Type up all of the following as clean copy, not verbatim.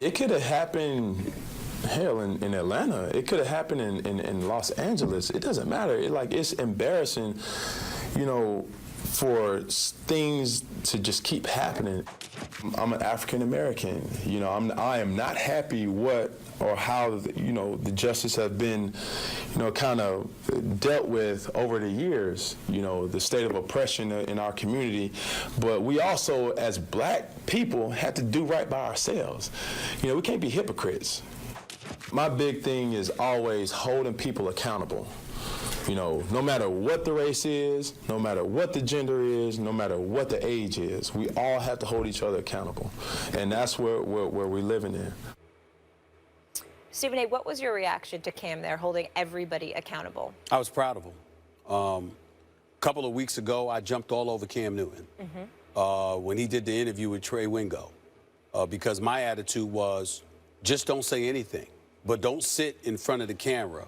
It could have happened, hell, in Atlanta. It could have happened in Los Angeles. It doesn't matter. It's embarrassing, for things to just keep happening. I'm an African American. I am not happy how the justice have been, kind of dealt with over the years. The state of oppression in our community, but we also, as black people, have to do right by ourselves. We can't be hypocrites. My big thing is always holding people accountable. No matter what the race is, no matter what the gender is, no matter what the age is, we all have to hold each other accountable. And that's where we're living in. Stephen A., what was your reaction to Cam there holding everybody accountable? I was proud of him. A couple of weeks ago, I jumped all over Cam Newton when he did the interview with Trey Wingo because my attitude was just don't say anything, but don't sit in front of the camera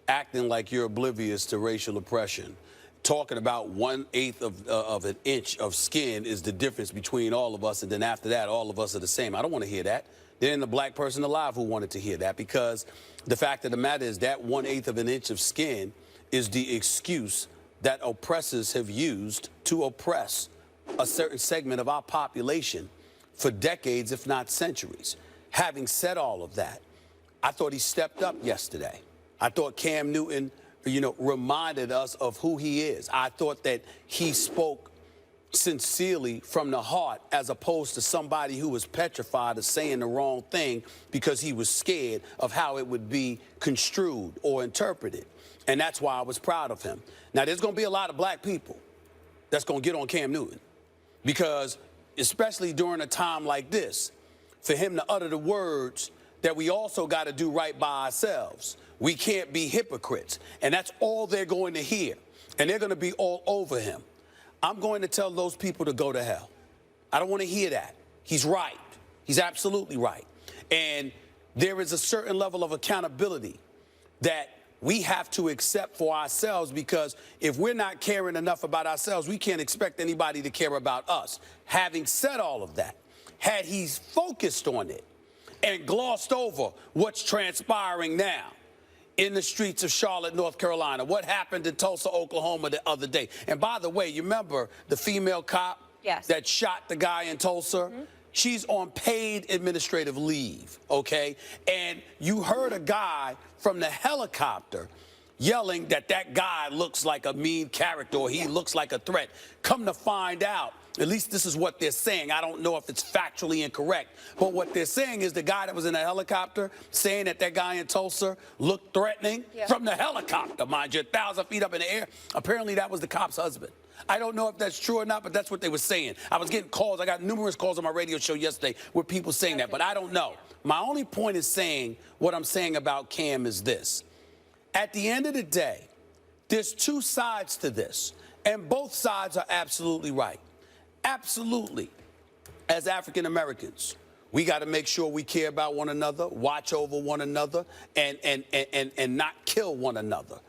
acting like you're oblivious to racial oppression, talking about 1/8 of an inch of skin is the difference between all of us, and then after that, all of us are the same. I don't want to hear that. There ain't a black person alive who wanted to hear that, because the fact of the matter is that 1/8 of an inch of skin is the excuse that oppressors have used to oppress a certain segment of our population for decades, if not centuries. Having said all of that, I thought he stepped up yesterday. I thought Cam Newton, reminded us of who he is. I thought that he spoke sincerely from the heart, as opposed to somebody who was petrified of saying the wrong thing because he was scared of how it would be construed or interpreted. And that's why I was proud of him. Now, there's going to be a lot of black people that's going to get on Cam Newton, because especially during a time like this, for him to utter the words that we also got to do right by ourselves. We can't be hypocrites. And that's all they're going to hear. And they're going to be all over him. I'm going to tell those people to go to hell. I don't want to hear that. He's right. He's absolutely right. And there is a certain level of accountability that we have to accept for ourselves, because if we're not caring enough about ourselves, we can't expect anybody to care about us. Having said all of that, had he focused on it and glossed over what's transpiring now in the streets of Charlotte, North Carolina, what happened in Tulsa, Oklahoma the other day. And by the way, you remember the female cop that shot the guy in Tulsa? She's on paid administrative leave, okay? And you heard a guy from the helicopter yelling that guy looks like a mean character, or he looks like a threat. Come to find out, at least this is what they're saying. I don't know if it's factually incorrect, but what they're saying is the guy that was in the helicopter saying that guy in Tulsa looked threatening from the helicopter, mind you, 1,000 feet up in the air. Apparently that was the cop's husband. I don't know if that's true or not, but that's what they were saying. I was getting calls. I got numerous calls on my radio show yesterday with people saying that, but I don't know. My only point is saying what I'm saying about Cam is this. At the end of the day, there's two sides to this, and both sides are absolutely right. Absolutely. As African Americans, we got to make sure we care about one another, watch over one another, and not kill one another.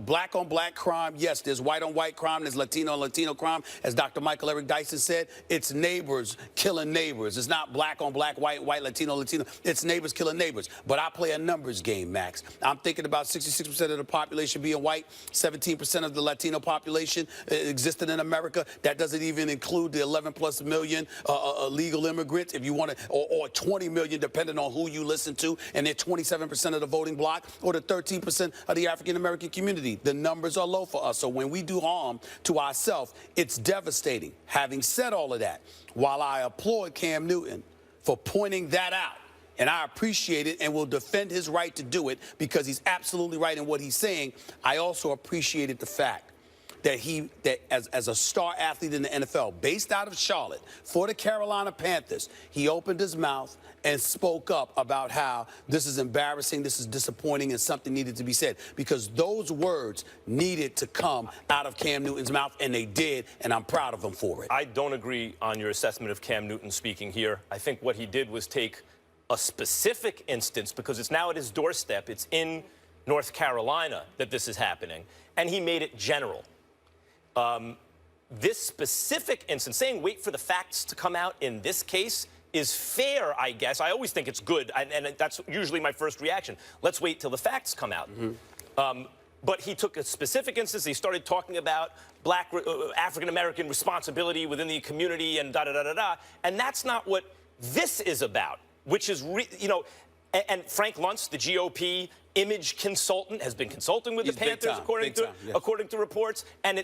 Black on black crime, yes, there's white on white crime, there's Latino on Latino crime. As Dr. Michael Eric Dyson said, it's neighbors killing neighbors. It's not black on black, white, Latino. It's neighbors killing neighbors. But I play a numbers game, Max. I'm thinking about 66% of the population being white, 17% of the Latino population existing in America. That doesn't even include the 11+ million illegal immigrants, if you want to, or 20 million, depending on who you listen to, and they're 27% of the voting bloc, or the 13% of the African American community. The numbers are low for us. So when we do harm to ourselves, it's devastating. Having said all of that, while I applaud Cam Newton for pointing that out, and I appreciate it and will defend his right to do it because he's absolutely right in what he's saying, I also appreciated the fact that as a star athlete in the NFL, based out of Charlotte for the Carolina Panthers, he opened his mouth and spoke up about how this is embarrassing, this is disappointing, and something needed to be said, because those words needed to come out of Cam Newton's mouth, and they did, and I'm proud of him for it. I don't agree on your assessment of Cam Newton speaking here. I think what he did was take a specific instance, because it's now at his doorstep, it's in North Carolina that this is happening, and he made it general. This specific instance, saying wait for the facts to come out in this case, is fair, I guess. I always think it's good, and that's usually my first reaction. Let's wait till the facts come out. But he took a specific instance. He started talking about black African-American responsibility within the community and da-da-da-da-da. And that's not what this is about, which is, and Frank Luntz, the GOP image consultant, has been consulting with the Panthers, according to reports. And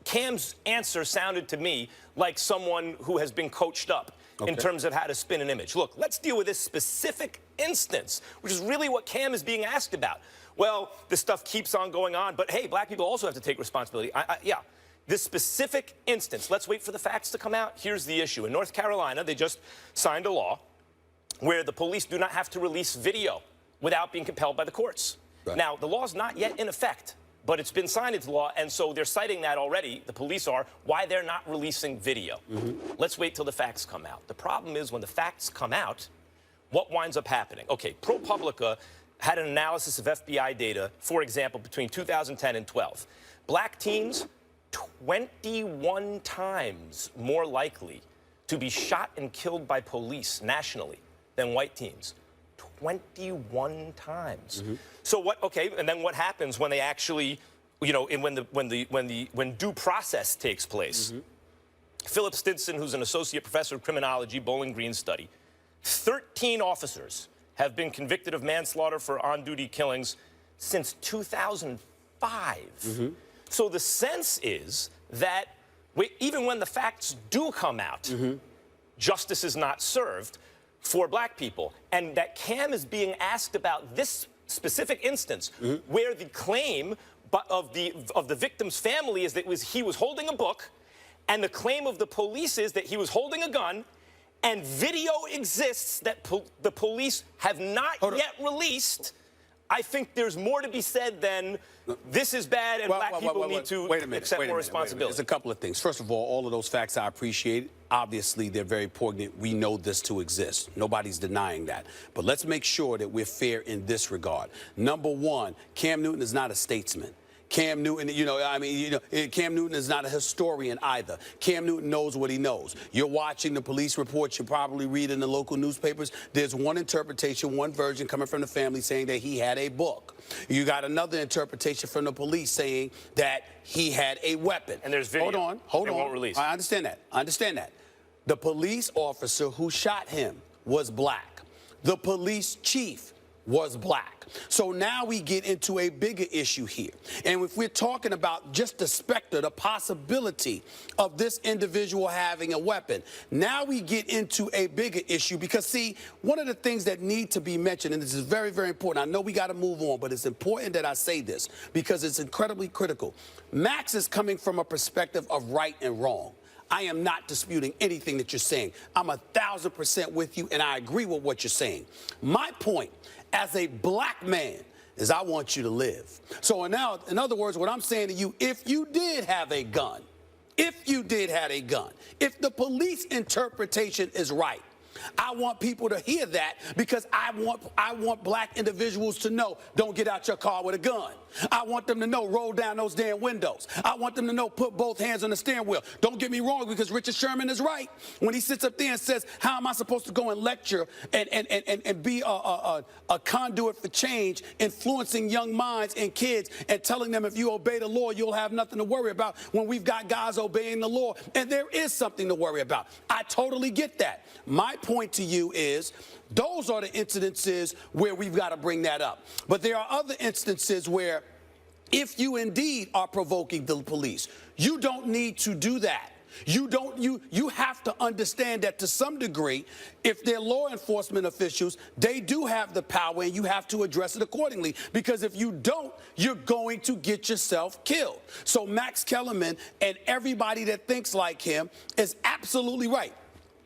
Cam's answer sounded to me like someone who has been coached up in terms of how to spin an image. Look, let's deal with this specific instance, which is really what Cam is being asked about. Well, this stuff keeps on going on, but hey, black people also have to take responsibility. Yeah, this specific instance, let's wait for the facts to come out. Here's the issue. In North Carolina, they just signed a law where the police do not have to release video without being compelled by the courts. Right. Now, the law's not yet in effect, but it's been signed into law, and so they're citing that already, the police are, why they're not releasing video. Let's wait till the facts come out. The problem is when the facts come out, what winds up happening? Okay, ProPublica had an analysis of FBI data, for example, between 2010 and 12. Black teens, 21 times more likely to be shot and killed by police nationally than white teens. 21 times. So what? Okay, and then what happens when they actually, when due process takes place? Philip Stinson, who's an associate professor of criminology, Bowling Green study, 13 officers have been convicted of manslaughter for on-duty killings since 2005. So the sense is that even when the facts do come out, justice is not served for black people. And that Cam is being asked about this specific instance where the claim of the victim's family is that he was holding a book, and the claim of the police is that he was holding a gun, and video exists that the police have not yet released. I think there's more to be said than this is bad and black people need to accept more responsibility. There's a couple of things. First of all of those facts I appreciate. Obviously, they're very poignant. We know this to exist. Nobody's denying that. But let's make sure that we're fair in this regard. Number one, Cam Newton is not a statesman. Cam Newton, Cam Newton is not a historian either. Cam Newton knows what he knows. You're watching the police reports. You probably read in the local newspapers. There's one interpretation, one version coming from the family saying that he had a book. You got another interpretation from the police saying that he had a weapon. And there's video. Hold on. Won't release. I understand that. The police officer who shot him was black. The police chief was black. So now we get into a bigger issue here. And if we're talking about just the specter, the possibility of this individual having a weapon, now we get into a bigger issue because, see, one of the things that need to be mentioned, and this is very, very important. I know we got to move on, but it's important that I say this because it's incredibly critical. Max is coming from a perspective of right and wrong. I am not disputing anything that you're saying. I'm 1,000% with you, and I agree with what you're saying. My point as a black man is I want you to live. So now, in other words, what I'm saying to you, if you did have a gun, if the police interpretation is right, I want people to hear that because I want black individuals to know, don't get out your car with a gun. I want them to know, roll down those damn windows. I want them to know, put both hands on the steering wheel. Don't get me wrong, because Richard Sherman is right when he sits up there and says, how am I supposed to go and lecture and be a conduit for change, influencing young minds and kids and telling them if you obey the law, you'll have nothing to worry about when we've got guys obeying the law. And there is something to worry about. I totally get that. My point to you is those are the incidences where we've got to bring that up. But there are other instances where if you indeed are provoking the police, you don't need to do that. You have to understand that to some degree, if they're law enforcement officials, they do have the power and you have to address it accordingly. Because if you don't, you're going to get yourself killed. So Max Kellerman and everybody that thinks like him is absolutely right.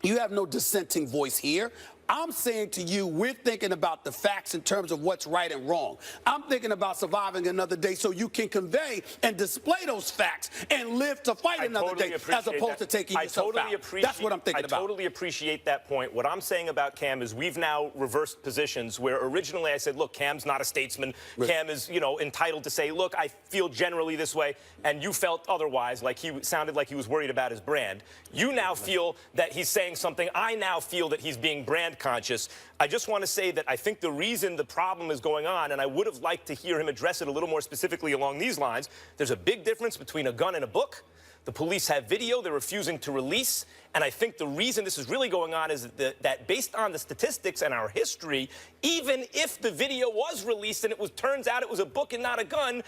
You have no dissenting voice here. I'm saying to you, we're thinking about the facts in terms of what's right and wrong. I'm thinking about surviving another day so you can convey and display those facts and live to fight another day as opposed to taking yourself out. That's what I'm thinking about. I totally appreciate that point. What I'm saying about Cam is we've now reversed positions where originally I said, look, Cam's not a statesman. Right. Cam is, entitled to say, look, I feel generally this way. And you felt otherwise, like he sounded like he was worried about his brand. You now feel that he's saying something. I now feel that he's being brand conscious. I just want to say that I think the reason the problem is going on, and I would have liked to hear him address it a little more specifically along these lines, there's a big difference between a gun and a book. The police have video they're refusing to release. And I think the reason this is really going on is that based on the statistics and our history, even if the video was released and turns out it was a book and not a gun,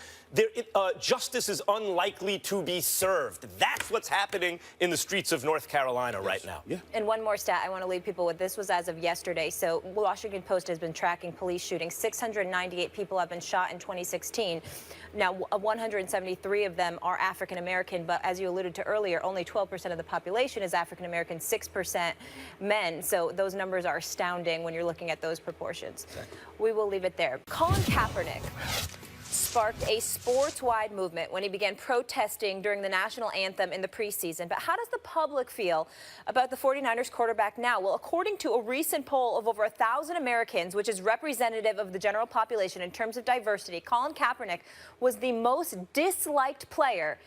justice is unlikely to be served. That's what's happening in the streets of North Carolina right now. Yeah. And one more stat I want to leave people with. This was as of yesterday. So Washington Post has been tracking police shootings. 698 people have been shot in 2016. Now, 173 of them are African American, but as you alluded to earlier, only 12% of the population is African American, 6% men. So those numbers are astounding when you're looking at those proportions. Exactly. We will leave it there. Colin Kaepernick sparked a sports-wide movement when he began protesting during the national anthem in the preseason. But how does the public feel about the 49ers quarterback now? Well, according to a recent poll of over 1,000 Americans, which is representative of the general population in terms of diversity, Colin Kaepernick was the most disliked player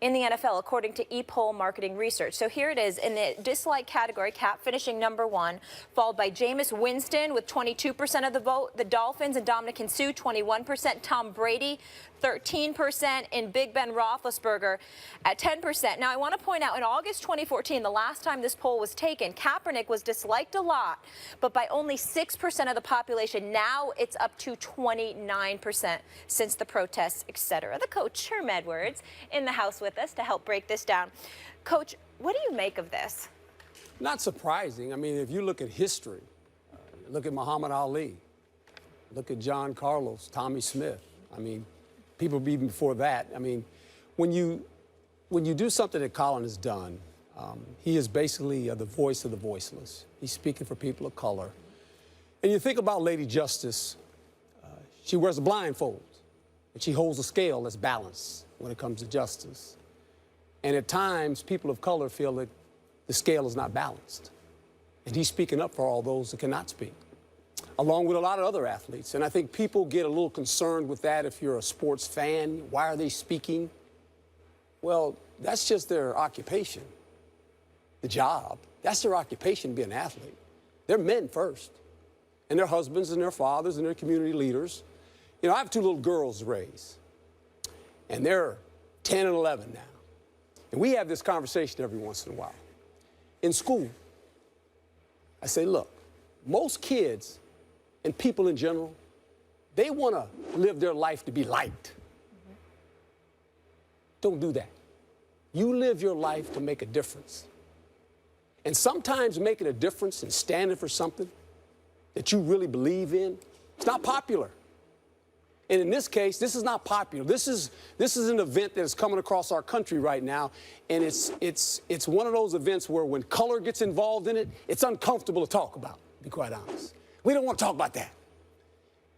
in the NFL, according to ePoll marketing research. So here it is in the dislike category, Cap finishing #1, followed by Jameis Winston with 22% of the vote, the Dolphins and Dominican Sue, 21%, Tom Brady, 13%, and Big Ben Roethlisberger at 10%. Now, I want to point out, in August 2014, the last time this poll was taken, Kaepernick was disliked a lot, but by only 6% of the population. Now it's up to 29% since the protests, etc. The coach, Herm Edwards, in the house with us to help break this down. Coach, what do you make of this? Not surprising. I mean, if you look at history, look at Muhammad Ali, look at John Carlos, Tommy Smith. I mean, people even before that. I mean, when you do something that Colin has done, he is basically the voice of the voiceless. He's speaking for people of color. And you think about Lady Justice, she wears a blindfold, and she holds a scale that's balanced when it comes to justice. And at times, people of color feel that the scale is not balanced. And he's speaking up for all those that cannot speak, along with a lot of other athletes. And I think people get a little concerned with that if you're a sports fan. Why are they speaking? Well, that's just their occupation, the job. That's their occupation, being an athlete. They're men first, and their husbands and their fathers and their community leaders. You know, I have 2 little girls to raise, and they're 10 and 11 now. And we have this conversation every once in a while. In school, I say, look, most kids and people in general, they want to live their life to be liked. Don't do that. You live your life to make a difference. And sometimes making a difference and standing for something that you really believe in, it's not popular. And in this case, this is not popular. This is an event that is coming across our country right now, and it's one of those events where when color gets involved in it, it's uncomfortable to talk about, to be quite honest. We don't want to talk about that.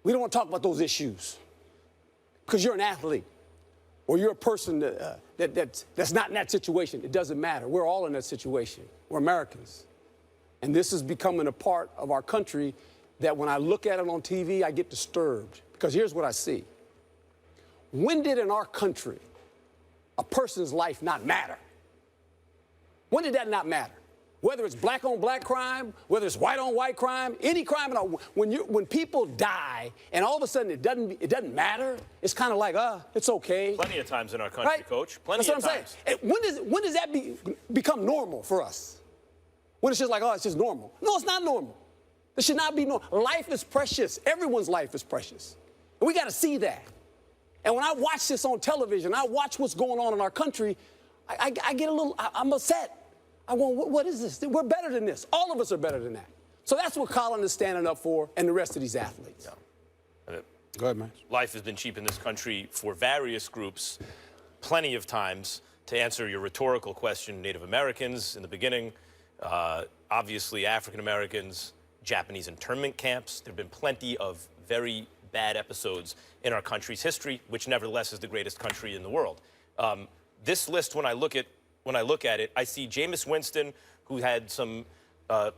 We don't want to talk about those issues because you're an athlete or you're a person that's not in that situation. It doesn't matter. We're all in that situation. We're Americans. And this is becoming a part of our country that when I look at it on TV, I get disturbed. Because here's what I see. When did in our country a person's life not matter? When did that not matter? Whether it's black on black crime, whether it's white on white crime, any crime at all. When people die and all of a sudden it doesn't matter, it's kind of like, it's okay. Plenty of times in our country, right? Coach. Plenty That's of what I'm times. saying. When does that become normal for us? When it's just like, it's just normal. No, it's not normal. It should not be normal. Life is precious. Everyone's life is precious. And we got to see that. And when I watch this on television, I watch what's going on in our country, I get a little, I'm upset. I go, what is this? We're better than this. All of us are better than that. So that's what Colin is standing up for and the rest of these athletes. Yeah. Go ahead, man. Life has been cheap in this country for various groups plenty of times. To answer your rhetorical question, Native Americans in the beginning, obviously African Americans, Japanese internment camps. There have been plenty of very bad episodes in our country's history, which nevertheless is the greatest country in the world. This list, when I look at it, I see Jameis Winston, who had some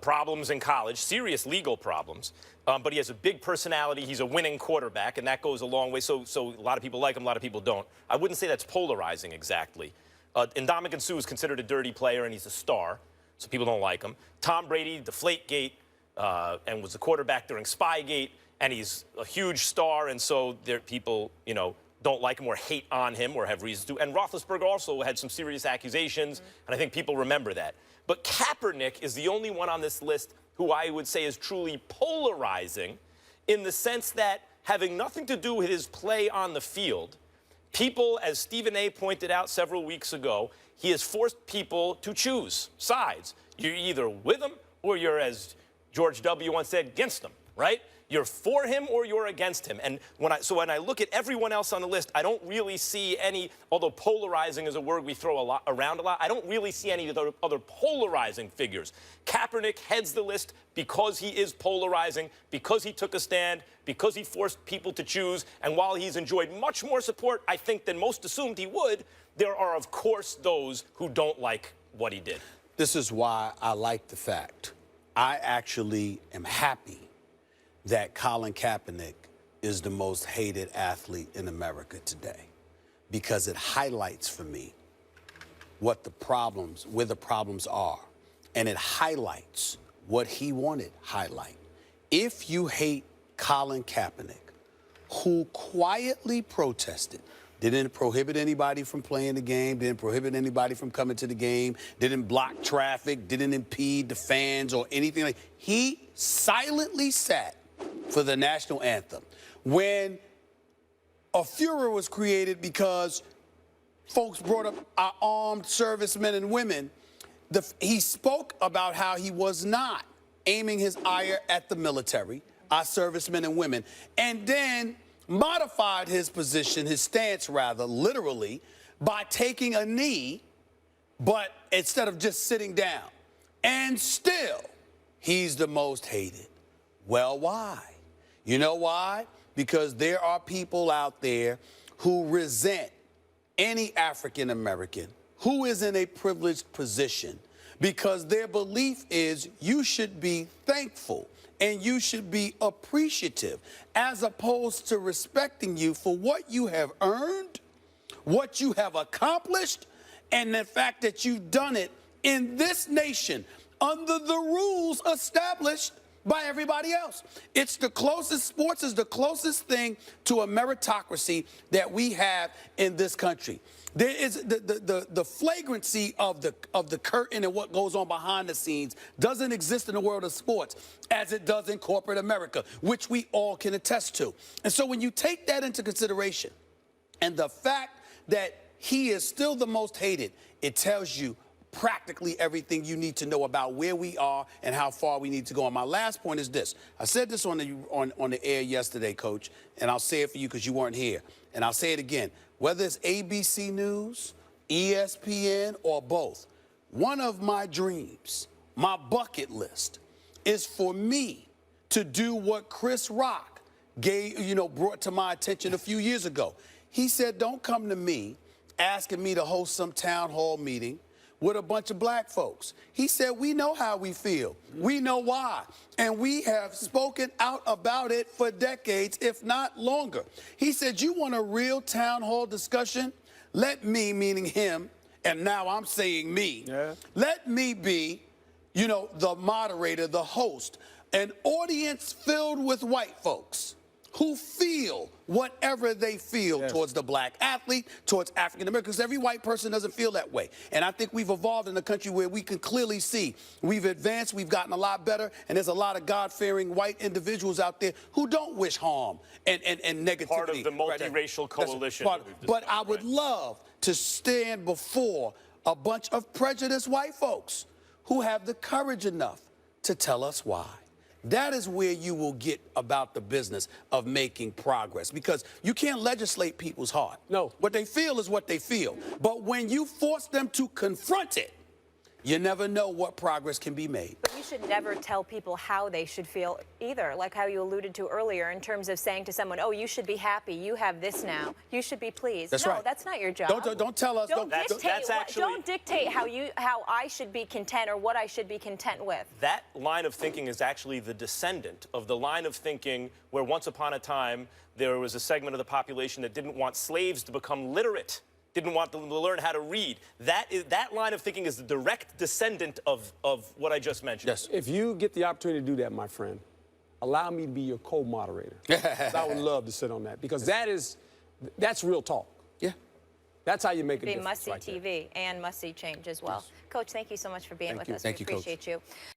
problems in college, serious legal problems, but he has a big personality. He's a winning quarterback, and that goes a long way. So a lot of people like him, a lot of people don't. I wouldn't say that's polarizing exactly. Ndamukong Suh is considered a dirty player, and he's a star, so people don't like him. Tom Brady, Deflategate, and was the quarterback during Spygate, and he's a huge star, and so people, don't like him or hate on him or have reasons to. And Roethlisberger also had some serious accusations, and I think people remember that. But Kaepernick is the only one on this list who I would say is truly polarizing in the sense that, having nothing to do with his play on the field, people, as Stephen A. pointed out several weeks ago, he has forced people to choose sides. You're either with him or you're, as George W. once said, against him, right? You're for him or you're against him. And when I look at everyone else on the list, I don't really see any, although polarizing is a word we throw around a lot, I don't really see any other polarizing figures. Kaepernick heads the list because he is polarizing, because he took a stand, because he forced people to choose. And while he's enjoyed much more support, I think, than most assumed he would, there are, of course, those who don't like what he did. This is why I like the fact. I actually am happy that Colin Kaepernick is the most hated athlete in America today, because it highlights for me where the problems are, and it highlights what he wanted highlight. If you hate Colin Kaepernick, who quietly protested, didn't prohibit anybody from playing the game, didn't prohibit anybody from coming to the game, didn't block traffic, didn't impede the fans or anything like that. He silently sat for the national anthem. When a furor was created because folks brought up our armed servicemen and women, he spoke about how he was not aiming his ire at the military, our servicemen and women, and then modified his position, his stance rather, literally, by taking a knee, but instead of just sitting down. And still, he's the most hated. Well, why? You know why? Because there are people out there who resent any African American who is in a privileged position, because their belief is you should be thankful and you should be appreciative, as opposed to respecting you for what you have earned, what you have accomplished, and the fact that you've done it in this nation under the rules established by everybody else. It's the closest, sports is the closest thing to a meritocracy that we have in this country. There is the flagrancy of the curtain and what goes on behind the scenes doesn't exist in the world of sports as it does in corporate America, which we all can attest to. And so when you take that into consideration, and the fact that he is still the most hated, it tells you practically everything you need to know about where we are and how far we need to go. And my last point is this. I said this on the air yesterday, Coach, and I'll say it for you because you weren't here. And I'll say it again. Whether it's ABC News, ESPN, or both, one of my dreams, my bucket list, is for me to do what Chris Rock brought to my attention a few years ago. He said, don't come to me asking me to host some town hall meeting with a bunch of black folks. He said, we know how we feel. We know why. And we have spoken out about it for decades, if not longer. He said, you want a real town hall discussion? Let me, meaning him, and now I'm saying me, let me be, the moderator, the host, an audience filled with white folks who feel whatever they feel towards the black athlete, towards African Americans. Every white person doesn't feel that way. And I think we've evolved in a country where we can clearly see we've advanced, we've gotten a lot better, and there's a lot of God-fearing white individuals out there who don't wish harm and negativity. Part of the multiracial coalition. But I would love to stand before a bunch of prejudiced white folks who have the courage enough to tell us why. That is where you will get about the business of making progress, because you can't legislate people's heart. No. What they feel is what they feel. But when you force them to confront it, You never know what progress can be made. But you should never tell people how they should feel either, like how you alluded to earlier in terms of saying to someone, oh, you should be happy, you have this now, you should be pleased. That's no, right. That's not your job. Don't tell us. Don't Don't- dictate, that's don't dictate how I should be content or what I should be content with. That line of thinking is actually the descendant of the line of thinking where once upon a time there was a segment of the population that didn't want slaves to become literate, didn't want them to learn how to read. That line of thinking is the direct descendant of what I just mentioned. Yes. If you get the opportunity to do that, my friend, allow me to be your co-moderator. 'Cause I would love to sit on that because that's real talk. Yeah. That's how you make a Be difference. must-see right there. TV and must-see change as well. Coach, thank you so much for being with us. Thank you, we Coach. appreciate you.